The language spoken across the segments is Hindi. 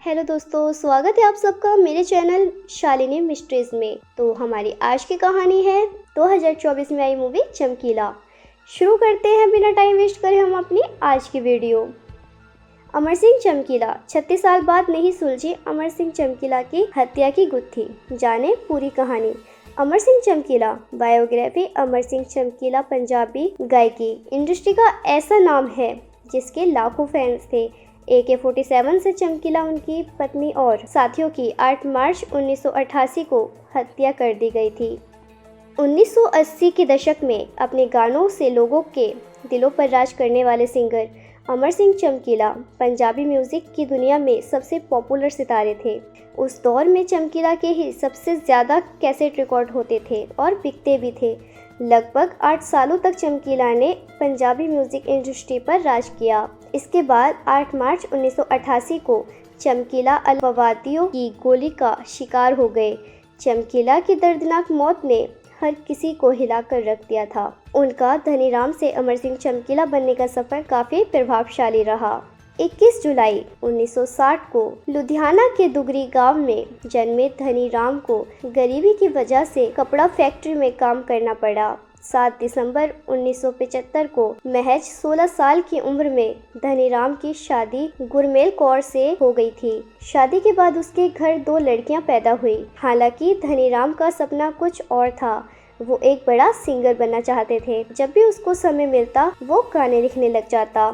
हेलो दोस्तों, स्वागत है आप सबका मेरे चैनल शालिनी मिस्ट्रीज में। तो हमारी आज की कहानी है 2024 में आई मूवी चमकीला। शुरू करते हैं बिना टाइम वेस्ट करे हम अपनी आज की वीडियो। अमर सिंह चमकीला 36 साल बाद नहीं सुलझी अमर सिंह चमकीला की हत्या की गुत्थी। जाने पूरी कहानी। अमर सिंह चमकीला बायोग्राफी। अमर सिंह चमकीला पंजाबी गायकी इंडस्ट्री का ऐसा नाम है जिसके लाखों फैंस थे। AK-47 से चमकीला उनकी पत्नी और साथियों की 8 मार्च 1988 को हत्या कर दी गई थी। 1980 के दशक में अपने गानों से लोगों के दिलों पर राज करने वाले सिंगर अमर सिंह चमकीला पंजाबी म्यूज़िक की दुनिया में सबसे पॉपुलर सितारे थे। उस दौर में चमकीला के ही सबसे ज़्यादा कैसेट रिकॉर्ड होते थे और बिकते भी थे। लगभग 8 सालों तक चमकीला ने पंजाबी म्यूज़िक इंडस्ट्री पर राज किया। इसके बाद 8 मार्च 1988 को चमकीला अलफवादियों की गोली का शिकार हो गए। चमकीला की दर्दनाक मौत ने हर किसी को हिलाकर रख दिया था। उनका धनीराम से अमर सिंह चमकीला बनने का सफ़र काफ़ी प्रभावशाली रहा। 21 जुलाई 1960 को लुधियाना के दुगरी गांव में जन्मे धनीराम को गरीबी की वजह से कपड़ा फैक्ट्री में काम करना पड़ा। 7 दिसंबर 1975 को महज 16 साल की उम्र में धनीराम की शादी गुरमेल कौर से हो गई थी। शादी के बाद उसके घर 2 लड़कियां पैदा हुई। हालांकि धनीराम का सपना कुछ और था। वो एक बड़ा सिंगर बनना चाहते थे। जब भी उसको समय मिलता वो गाने लिखने लग जाता।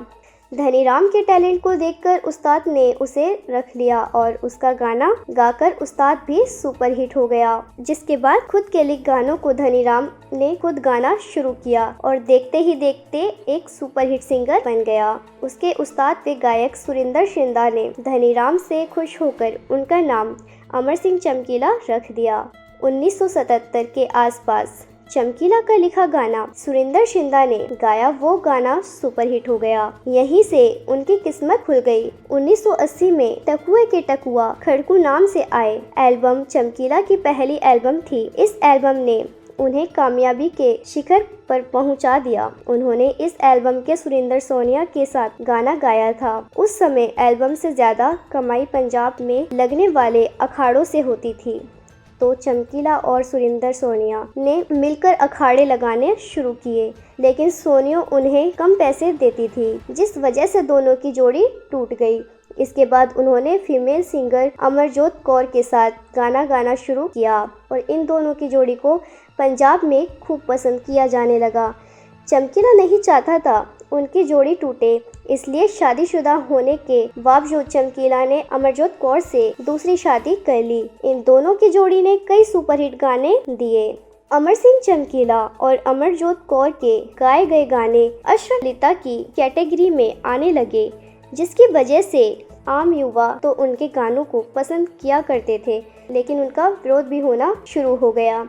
धनीराम के टैलेंट को देखकर उस्ताद ने उसे रख लिया और उसका गाना गाकर उस्ताद भी सुपरहिट हो गया। जिसके बाद खुद के लिखे गानों को धनीराम ने खुद गाना शुरू किया और देखते ही देखते एक सुपरहिट सिंगर बन गया। उसके उस्ताद व गायक सुरिंदर शिंदा ने धनीराम से खुश होकर उनका नाम अमर सिंह चमकीला रख दिया। 1977 के आसपास चमकीला का लिखा गाना सुरिंदर शिंदा ने गाया, वो गाना सुपरहिट हो गया। यहीं से उनकी किस्मत खुल गई। 1980 में टकुए के टकुआ खड़कू नाम से आए एल्बम चमकीला की पहली एल्बम थी। इस एल्बम ने उन्हें कामयाबी के शिखर पर पहुंचा दिया। उन्होंने इस एल्बम के सुरिंदर सोनिया के साथ गाना गाया था। उस समय एल्बम से ज्यादा कमाई पंजाब में लगने वाले अखाड़ों से होती थी, तो चमकीला और सुरिंदर सोनिया ने मिलकर अखाड़े लगाने शुरू किए, लेकिन सोनिया उन्हें कम पैसे देती थी, जिस वजह से दोनों की जोड़ी टूट गई। इसके बाद उन्होंने फीमेल सिंगर अमरजोत कौर के साथ गाना गाना शुरू किया और इन दोनों की जोड़ी को पंजाब में खूब पसंद किया जाने लगा। चमकीला नहीं चाहता था उनकी जोड़ी टूटे, इसलिए शादीशुदा होने के बावजूद चमकीला ने अमरजोत कौर से दूसरी शादी कर ली। इन दोनों की जोड़ी ने कई सुपरहिट गाने दिए। अमर सिंह चमकीला और अमरजोत कौर के गाए गए गाने अश्लीलता की कैटेगरी में आने लगे, जिसकी वजह से आम युवा तो उनके गानों को पसंद किया करते थे, लेकिन उनका विरोध भी होना शुरू हो गया।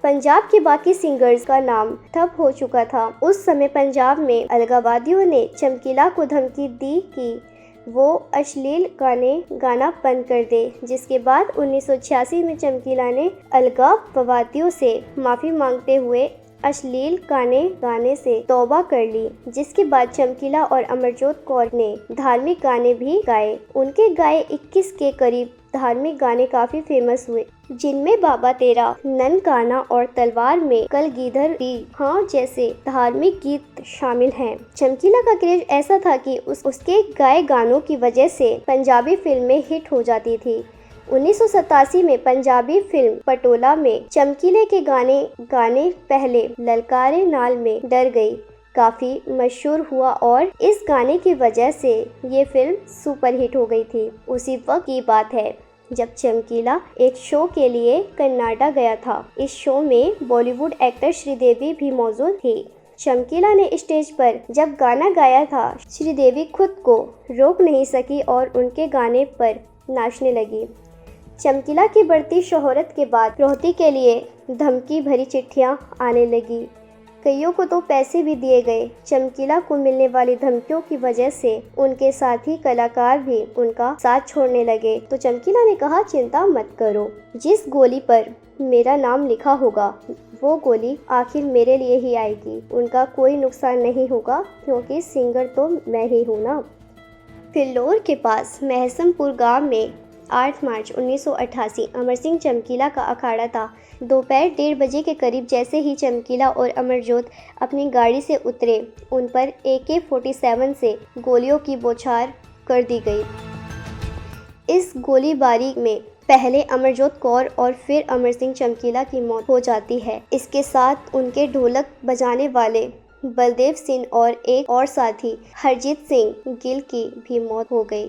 पंजाब के बाकी सिंगर्स का नाम ठप हो चुका था। उस समय पंजाब में अलगावादियों ने चमकीला को धमकी दी कि वो अश्लील गाने गाना बंद कर दे, जिसके बाद 1986 में चमकीला ने अलगाववादियों से माफ़ी मांगते हुए अश्लील गाने गाने से तौबा कर ली। जिसके बाद चमकीला और अमरजोत कौर ने धार्मिक गाने भी गाए। उनके गाए 21 के करीब धार्मिक गाने काफी फेमस हुए, जिनमें बाबा तेरा, ननकाना और तलवार में कल गीधर दी हाँ जैसे धार्मिक गीत शामिल हैं। चमकीला का क्रेज ऐसा था कि उसके गाए गानों की वजह से पंजाबी फिल्में हिट हो जाती थी। 1987 में पंजाबी फिल्म पटोला में चमकीले के गाने पहले ललकारे नाल में डर गई काफ़ी मशहूर हुआ और इस गाने की वजह से ये फिल्म सुपरहिट हो गई थी। उसी वक्त की बात है जब चमकीला एक शो के लिए कनाडा गया था। इस शो में बॉलीवुड एक्टर श्रीदेवी भी मौजूद थी। चमकीला ने स्टेज पर जब गाना गाया था, श्रीदेवी खुद को रोक नहीं सकी और उनके गाने पर नाचने लगी। चमकीला की बढ़ती शोहरत के बाद रोहती के लिए धमकी भरी चिट्ठियां आने लगी। कईयों को तो पैसे भी दिए गए। चमकीला को मिलने वाली धमकियों की वजह से उनके साथी कलाकार भी उनका साथ छोड़ने लगे। तो चमकीला ने कहा, चिंता मत करो, जिस गोली पर मेरा नाम लिखा होगा वो गोली आखिर मेरे लिए ही आएगी। उनका कोई नुकसान नहीं होगा क्योंकि सिंगर तो मैं ही हूँ ना। फिल्लौर के पास महसमपुर गांव में 8 मार्च 1988 अमर सिंह चमकीला का अखाड़ा था। दोपहर 1:30 बजे के करीब जैसे ही चमकीला और अमरजोत अपनी गाड़ी से उतरे, उन पर AK-47 से गोलियों की बौछार कर दी गई। इस गोलीबारी में पहले अमरजोत कौर और फिर अमर सिंह चमकीला की मौत हो जाती है। इसके साथ उनके ढोलक बजाने वाले बलदेव सिंह और एक और साथी हरजीत सिंह गिल की भी मौत हो गई।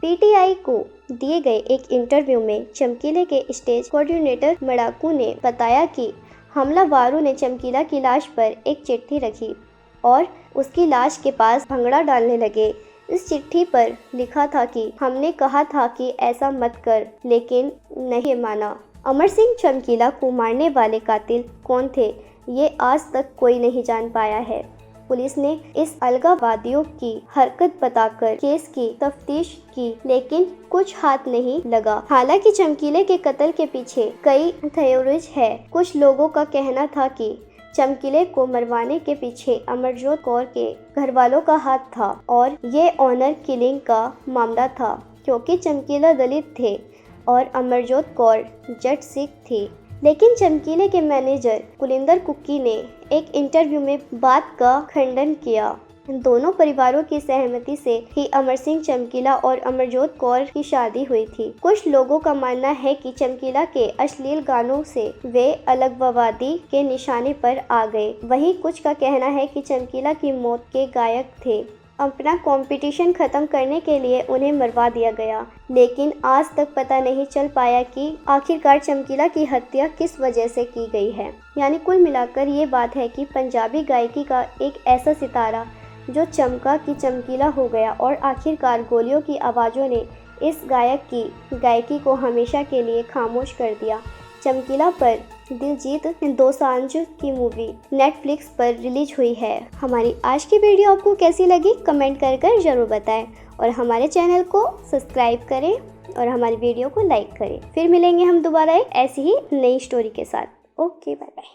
PTI को दिए गए एक इंटरव्यू में चमकीले के स्टेज कोऑर्डिनेटर मड़ाकू ने बताया कि हमलावरों ने चमकीला की लाश पर एक चिट्ठी रखी और उसकी लाश के पास भंगड़ा डालने लगे। इस चिट्ठी पर लिखा था कि हमने कहा था कि ऐसा मत कर, लेकिन नहीं माना। अमर सिंह चमकीला को मारने वाले कातिल कौन थे, ये आज तक कोई नहीं जान पाया है। पुलिस ने इस अलगाववादियों की हरकत बताकर केस की तफ्तीश की, लेकिन कुछ हाथ नहीं लगा। हालांकि चमकीले के कत्ल के पीछे कई थ्योरीज है। कुछ लोगों का कहना था कि चमकीले को मरवाने के पीछे अमरजोत कौर के घर वालों का हाथ था और ये ऑनर किलिंग का मामला था, क्योंकि चमकीला दलित थे और अमरजोत कौर जट सिख थी। लेकिन चमकीले के मैनेजर कुलिंदर कुक्की ने एक इंटरव्यू में बात का खंडन किया। दोनों परिवारों की सहमति से ही अमर सिंह चमकीला और अमरजोत कौर की शादी हुई थी। कुछ लोगों का मानना है कि चमकीला के अश्लील गानों से वे अलगाववादी के निशाने पर आ गए। वहीं कुछ का कहना है कि चमकीला की मौत के गायक थे। अपना कंपटीशन खत्म करने के लिए उन्हें मरवा दिया गया, लेकिन आज तक पता नहीं चल पाया कि आखिरकार चमकीला की हत्या किस वजह से की गई है। यानी कुल मिलाकर ये बात है कि पंजाबी गायकी का एक ऐसा सितारा जो चमका कि चमकीला हो गया और आखिरकार गोलियों की आवाज़ों ने इस गायक की गायकी को हमेशा के लिए खामोश कर दिया। चमकीला पर दिलजीत दोसांझ की मूवी नेटफ्लिक्स पर रिलीज हुई है। हमारी आज की वीडियो आपको कैसी लगी कमेंट कर ज़रूर बताएं और हमारे चैनल को सब्सक्राइब करें और हमारी वीडियो को लाइक करें। फिर मिलेंगे हम दोबारा एक ऐसी ही नई स्टोरी के साथ। Okay, bye bye.